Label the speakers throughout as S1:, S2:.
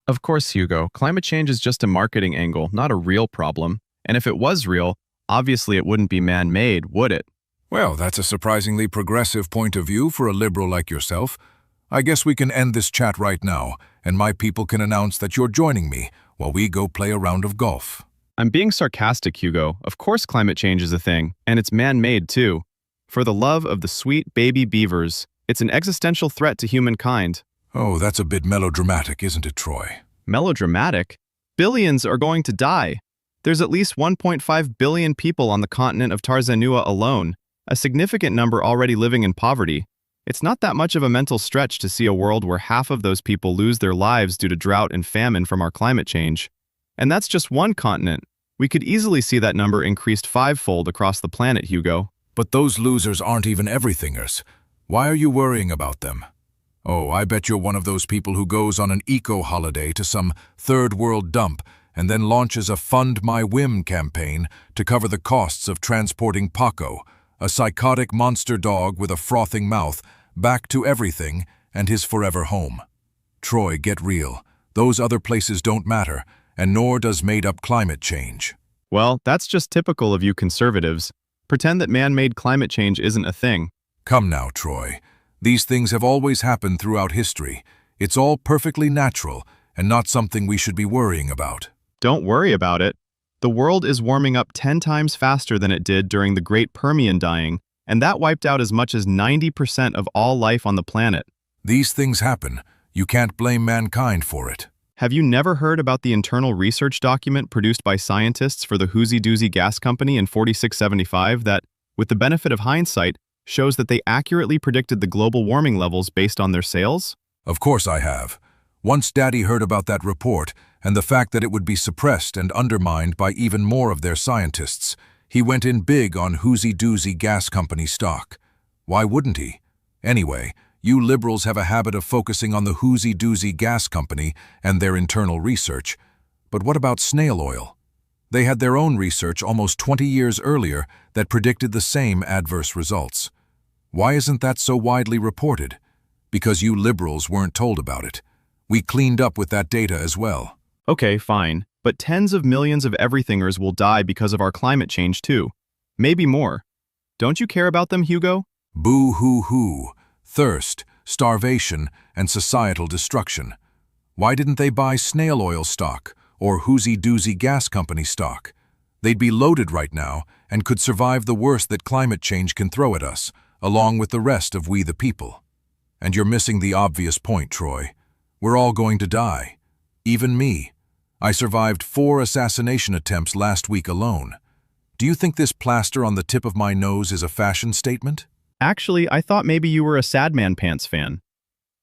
S1: Of course, Hugo, climate change is just a marketing angle, not a real problem. And if it was real, obviously it wouldn't be man-made, would it?
S2: Well, that's a surprisingly progressive point of view for a liberal like yourself. I guess we can end this chat right now, and my people can announce that you're joining me while we go play a round of golf.
S1: I'm being sarcastic, Hugo. Of course climate change is a thing, and it's man-made too. For the love of the sweet baby beavers, it's an existential threat to humankind.
S2: Oh, that's a bit melodramatic, isn't it, Troy?
S1: Melodramatic? Billions are going to die. There's at least 1.5 billion people on the continent of Tarzanua alone, a significant number already living in poverty. It's not that much of a mental stretch to see a world where half of those people lose their lives due to drought and famine from our climate change. And that's just one continent. We could easily see that number increased fivefold across the planet, Hugo.
S2: But those losers aren't even everythingers. Why are you worrying about them? Oh, I bet you're one of those people who goes on an eco-holiday to some third-world dump and then launches a Fund My Whim campaign to cover the costs of transporting Paco, a psychotic monster dog with a frothing mouth, back to everything and his forever home. Troy, get real. Those other places don't matter, and nor does made-up climate change.
S1: Well, that's just typical of you conservatives. Pretend that man-made climate change isn't a thing.
S2: Come now, Troy. These things have always happened throughout history. It's all perfectly natural and not something we should be worrying about.
S1: Don't worry about it. The world is warming up 10 times faster than it did during the Great Permian dying, and that wiped out as much as 90% of all life on the planet.
S2: These things happen. You can't blame mankind for it.
S1: Have you never heard about the internal research document produced by scientists for the Whoozy Doozy Gas Company in 4675 that, with the benefit of hindsight, shows that they accurately predicted the global warming levels based on their sales?
S2: Of course I have. Once Daddy heard about that report and the fact that it would be suppressed and undermined by even more of their scientists, he went in big on Whoozy Doozy Gas Company stock. Why wouldn't he? Anyway, you liberals have a habit of focusing on the Whoozy Doozy Gas Company and their internal research. But what about snail oil? They had their own research almost 20 years earlier that predicted the same adverse results. Why isn't that so widely reported? Because you liberals weren't told about it. We cleaned up with that data as well.
S1: Okay, fine. But tens of millions of everythingers will die because of our climate change too. Maybe more. Don't you care about them, Hugo?
S2: Boo-hoo-hoo. Thirst, starvation, and societal destruction. Why didn't they buy snail oil stock or Whoozy Doozy Gas Company stock? They'd be loaded right now and could survive the worst that climate change can throw at us, along with the rest of we the people. And you're missing the obvious point, Troy. We're all going to die. Even me. I survived 4 assassination attempts last week alone. Do you think this plaster on the tip of my nose is a fashion statement?
S1: Actually, I thought maybe you were a Sadman Pants fan.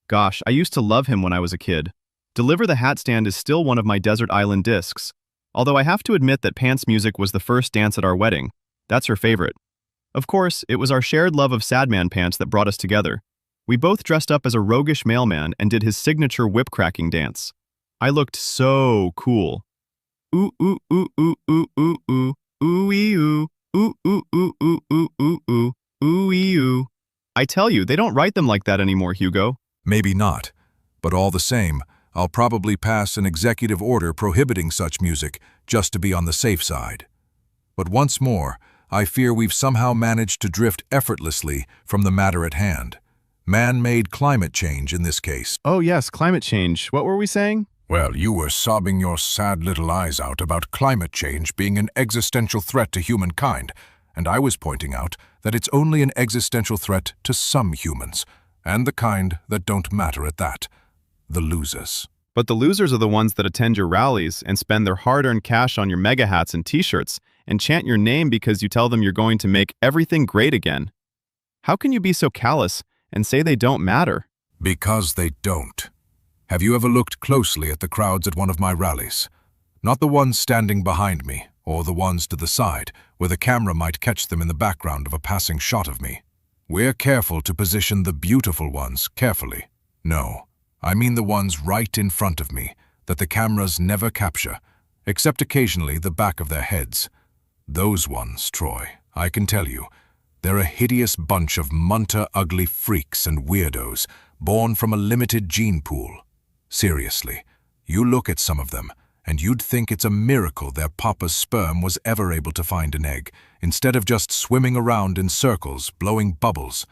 S1: Gosh, I used to love him when I was a kid. Deliver the Hat Stand is still one of my Desert Island discs. Although I have to admit that Pants music was the first dance at our wedding. That's her favorite. Of course, it was our shared love of Sadman Pants that brought us together. We both dressed up as a roguish mailman and did his signature whip-cracking dance. I looked so cool. Ooh, ooh, ooh, ooh, ooh, ooh, ooh, ooh-wee, ooh, ooh, ooh, ooh, ooh, ooh, ooh, ooh. Ooh-ee-oo. I tell you, they don't write them like that anymore, Hugo.
S2: Maybe not. But all the same, I'll probably pass an executive order prohibiting such music just to be on the safe side. But once more, I fear we've somehow managed to drift effortlessly from the matter at hand. Man-made climate change in this case.
S1: Oh yes, climate change. What were we saying?
S2: Well, you were sobbing your sad little eyes out about climate change being an existential threat to humankind, and I was pointing out that it's only an existential threat to some humans, and the kind that don't matter at that. The losers.
S1: But the losers are the ones that attend your rallies and spend their hard-earned cash on your mega hats and t-shirts and chant your name because you tell them you're going to make everything great again. How can you be so callous and say they don't matter?
S2: Because they don't. Have you ever looked closely at the crowds at one of my rallies? Not the ones standing behind me, or the ones to the side, where the camera might catch them in the background of a passing shot of me. We're careful to position the beautiful ones carefully. No, I mean the ones right in front of me, that the cameras never capture, except occasionally the back of their heads. Those ones, Troy, I can tell you, they're a hideous bunch of munter ugly freaks and weirdos, born from a limited gene pool. Seriously, You look at some of them, and you'd think it's a miracle their papa's sperm was ever able to find an egg, instead of just swimming around in circles, blowing bubbles.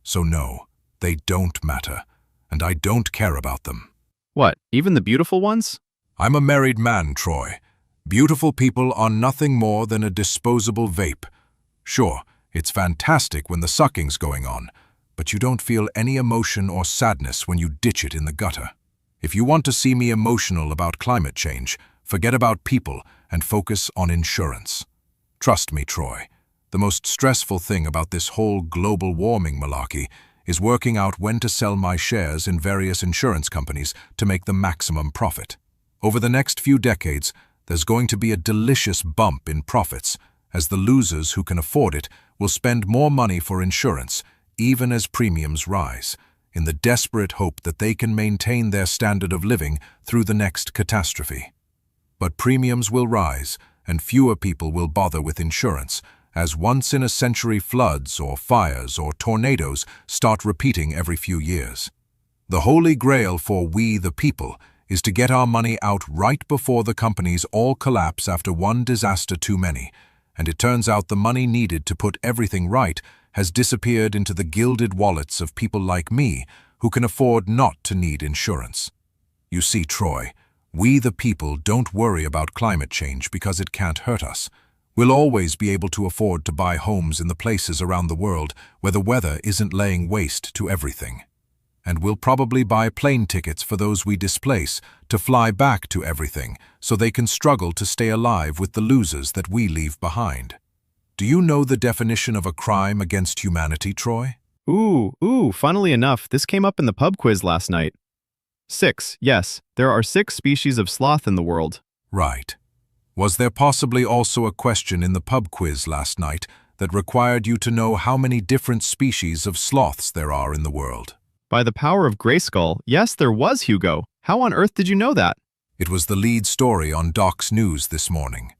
S2: So no, they don't matter, and I don't care about them.
S1: What, even the beautiful ones?
S2: I'm a married man, Troy. Beautiful people are nothing more than a disposable vape. Sure, it's fantastic when the sucking's going on, but you don't feel any emotion or sadness when you ditch it in the gutter. If you want to see me emotional about climate change, forget about people and focus on insurance. Trust me, Troy, the most stressful thing about this whole global warming malarkey is working out when to sell my shares in various insurance companies to make the maximum profit. Over the next few decades, there's going to be a delicious bump in profits, as the losers who can afford it will spend more money for insurance, even as premiums rise, in the desperate hope that they can maintain their standard of living through the next catastrophe. But premiums will rise, and fewer people will bother with insurance, as once-in-a-century floods or fires or tornadoes start repeating every few years. The holy grail for we the people is to get our money out right before the companies all collapse after one disaster too many, and it turns out the money needed to put everything right has disappeared into the gilded wallets of people like me who can afford not to need insurance. You see, Troy, we the people don't worry about climate change because it can't hurt us. We'll always be able to afford to buy homes in the places around the world where the weather isn't laying waste to everything. And we'll probably buy plane tickets for those we displace to fly back to everything so they can struggle to stay alive with the losers that we leave behind. Do you know the definition of a crime against humanity, Troy?
S1: Funnily enough, this came up in the pub quiz last night. 6, yes, there are 6 species of sloth in the world.
S2: Right. Was there possibly also a question in the pub quiz last night that required you to know how many different species of sloths there are in the world?
S1: By the power of Grayskull, yes, there was, Hugo. How on earth did you know that?
S2: It was the lead story on Doc's News this morning.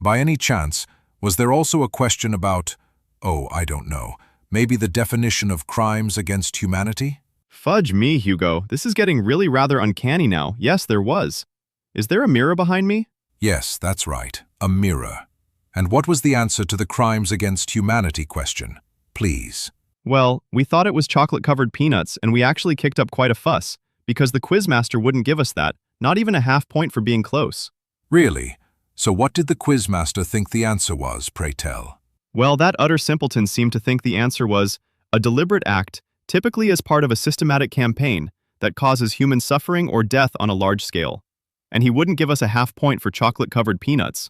S2: By any chance, was there also a question about, I don't know, maybe the definition of crimes against humanity?
S1: Fudge me, Hugo. This is getting really rather uncanny now. Yes, there was. Is there a mirror behind me?
S2: Yes, that's right, a mirror. And what was the answer to the crimes against humanity question? Please.
S1: Well, we thought it was chocolate-covered peanuts, and we actually kicked up quite a fuss, because the quizmaster wouldn't give us that, not even a half point for being close.
S2: Really? So what did the quizmaster think the answer was, pray tell?
S1: Well, that utter simpleton seemed to think the answer was a deliberate act, typically as part of a systematic campaign, that causes human suffering or death on a large scale. And he wouldn't give us a half point for chocolate-covered peanuts.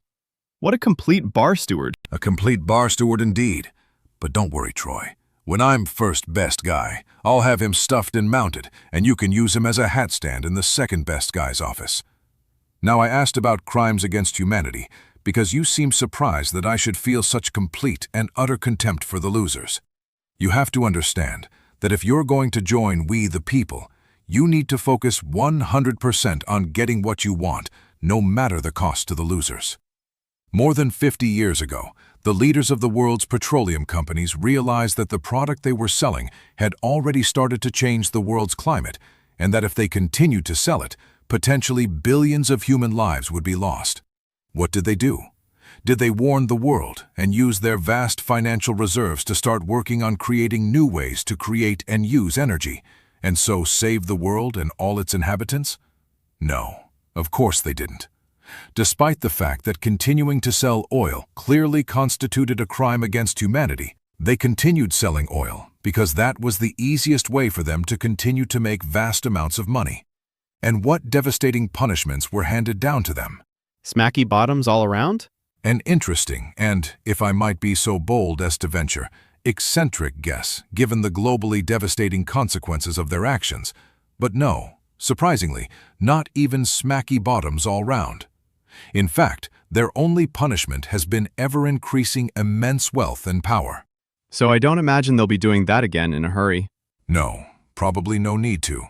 S1: What a complete bar steward.
S2: A complete bar steward indeed. But don't worry, Troy. When I'm first best guy, I'll have him stuffed and mounted, and you can use him as a hat stand in the second best guy's office. Now, I asked about crimes against humanity because you seem surprised that I should feel such complete and utter contempt for the losers. You have to understand that if you're going to join we the people, you need to focus 100% on getting what you want, no matter the cost to the losers. More than 50 years ago, the leaders of the world's petroleum companies realized that the product they were selling had already started to change the world's climate, and that if they continued to sell it, potentially billions of human lives would be lost. What did they do? Did they warn the world and use their vast financial reserves to start working on creating new ways to create and use energy, and so save the world and all its inhabitants? No, of course they didn't. Despite the fact that continuing to sell oil clearly constituted a crime against humanity, they continued selling oil because that was the easiest way for them to continue to make vast amounts of money. And what devastating punishments were handed down to them?
S1: Smacky bottoms all around?
S2: An interesting and, if I might be so bold as to venture, eccentric guess given the globally devastating consequences of their actions. But no, surprisingly, not even smacky bottoms all round. In fact, their only punishment has been ever-increasing immense wealth and power.
S1: So I don't imagine they'll be doing that again in a hurry.
S2: No, probably no need to.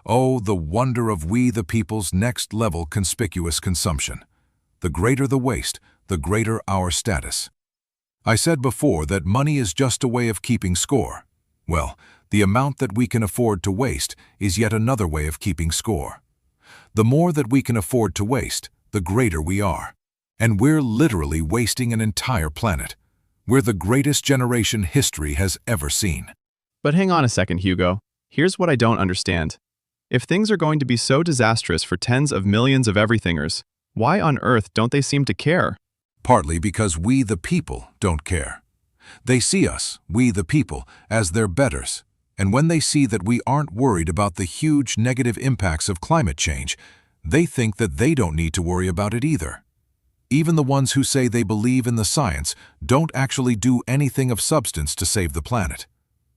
S2: Oh, the wonder of we the people's next-level conspicuous consumption. The greater the waste, the greater our status. I said before that money is just a way of keeping score. Well, the amount that we can afford to waste is yet another way of keeping score. the more that we can afford to waste, the greater we are. And we're literally wasting an entire planet. We're the greatest generation history has ever seen.
S1: But hang on a second, Hugo. Here's what I don't understand. If things are going to be so disastrous for tens of millions of everythingers, why on earth don't they seem to care?
S2: Partly because we the people don't care. They see us, we the people, as their betters. And when they see that we aren't worried about the huge negative impacts of climate change, they think that they don't need to worry about it either. Even the ones who say they believe in the science don't actually do anything of substance to save the planet.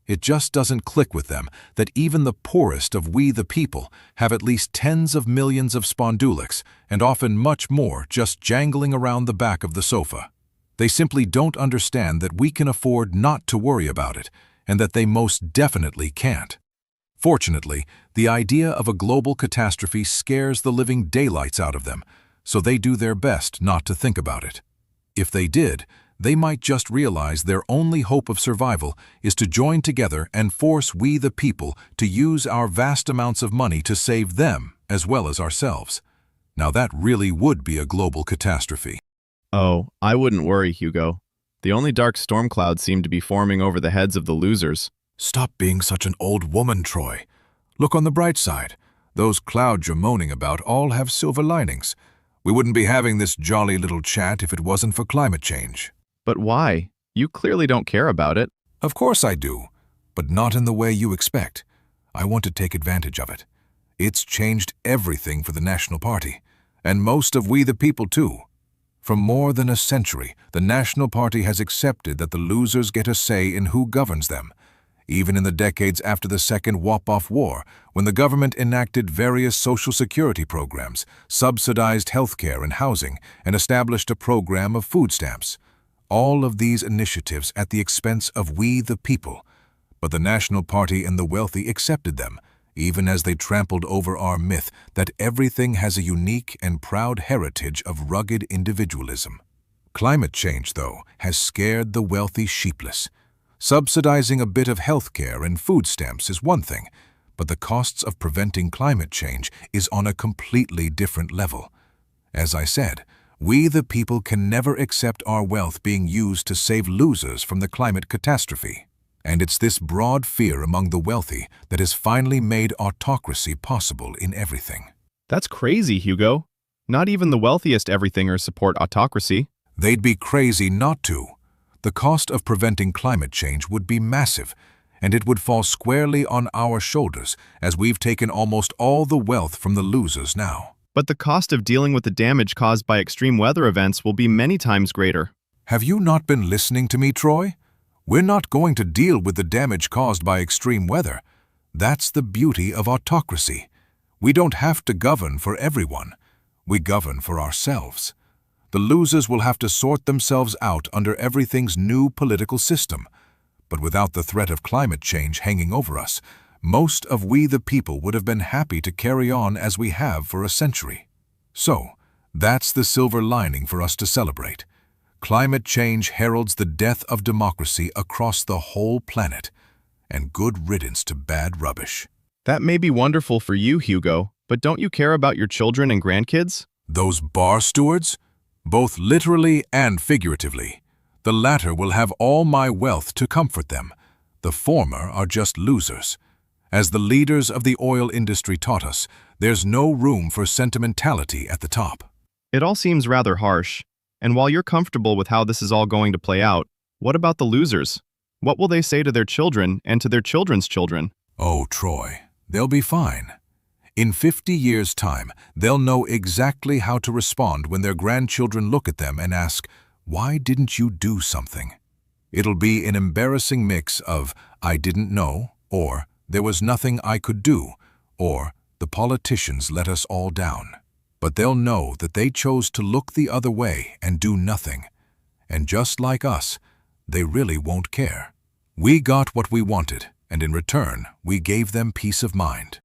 S2: It just doesn't click with them that even the poorest of we the people have at least tens of millions of spondulics and often much more just jangling around the back of the sofa. They simply don't understand that we can afford not to worry about it and that they most definitely can't. Fortunately, the idea of a global catastrophe scares the living daylights out of them, so they do their best not to think about it. If they did, they might just realize their only hope of survival is to join together and force we the people to use our vast amounts of money to save them as well as ourselves. Now that really would be a global catastrophe.
S1: Oh, I wouldn't worry, Hugo. The only dark storm clouds seem to be forming over the heads of the losers.
S2: Stop being such an old woman, Troy. Look on the bright side. Those clouds you're moaning about all have silver linings. We wouldn't be having this jolly little chat if it wasn't for climate change.
S1: But why? You clearly don't care about it.
S2: Of course I do, but not in the way you expect. I want to take advantage of it. It's changed everything for the National Party, and most of we the people too. For more than a century, the National Party has accepted that the losers get a say in who governs them. Even in the decades after the Second Wop-Off War, when the government enacted various social security programs, subsidized healthcare and housing, and established a program of food stamps. All of these initiatives at the expense of we the people. But the National Party and the wealthy accepted them, even as they trampled over our myth that everything has a unique and proud heritage of rugged individualism. Climate change, though, has scared the wealthy sheepless. Subsidizing a bit of healthcare and food stamps is one thing, but the costs of preventing climate change is on a completely different level. As I said, we the people can never accept our wealth being used to save losers from the climate catastrophe. And it's this broad fear among the wealthy that has finally made autocracy possible in everything.
S1: That's crazy, Hugo. Not even the wealthiest everythingers support autocracy.
S2: They'd be crazy not to. The cost of preventing climate change would be massive, and it would fall squarely on our shoulders as we've taken almost all the wealth from the losers now.
S1: But the cost of dealing with the damage caused by extreme weather events will be many times greater.
S2: Have you not been listening to me, Troy? We're not going to deal with the damage caused by extreme weather. That's the beauty of autocracy. We don't have to govern for everyone. We govern for ourselves. The losers will have to sort themselves out under everything's new political system. But without the threat of climate change hanging over us, most of we the people would have been happy to carry on as we have for a century. So, that's the silver lining for us to celebrate. Climate change heralds the death of democracy across the whole planet, and good riddance to bad rubbish.
S1: That may be wonderful for you, Hugo, but don't you care about your children and grandkids?
S2: Those bar stewards? Both literally and figuratively. The latter will have all my wealth to comfort them. The former are just losers. As the leaders of the oil industry taught us, there's no room for sentimentality at the top.
S1: It all seems rather harsh. And while you're comfortable with how this is all going to play out, what about the losers? What will they say to their children and to their children's children?
S2: Oh, Troy, they'll be fine. In 50 years' time, they'll know exactly how to respond when their grandchildren look at them and ask, "Why didn't you do something?" It'll be an embarrassing mix of, "I didn't know," or "There was nothing I could do," or "The politicians let us all down." But they'll know that they chose to look the other way and do nothing. And just like us, they really won't care. We got what we wanted, and in return, we gave them peace of mind.